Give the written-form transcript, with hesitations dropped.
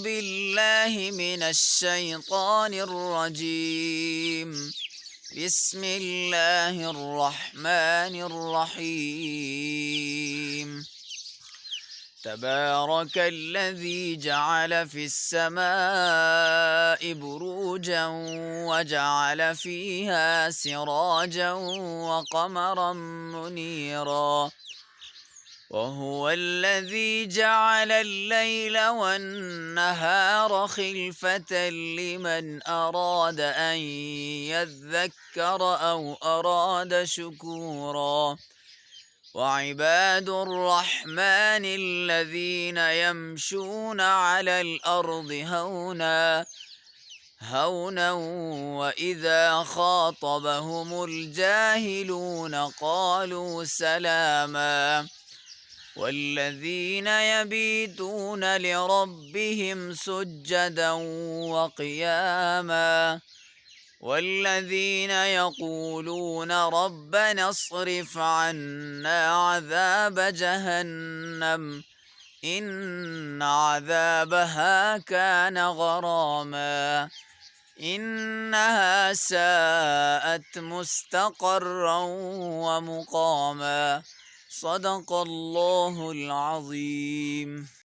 بالله من الشيطان الرجيم. بسم الله الرحمن الرحيم. تبارك الذي جعل في السماء بروجا وجعل فيها سراجا وقمرا منيرا، وهو الذي جعل الليل والنهار خلفة لمن أراد أن يذكر أو أراد شكورا. وعباد الرحمن الذين يمشون على الأرض هونا وإذا خاطبهم الجاهلون قالوا سلاما. والذين يبيتون لربهم سجدا وقياما، والذين يقولون ربنا اصرف عنا عذاب جهنم إن عذابها كان غراما إنها ساءت مستقرا ومقاما. صدق الله العظيم.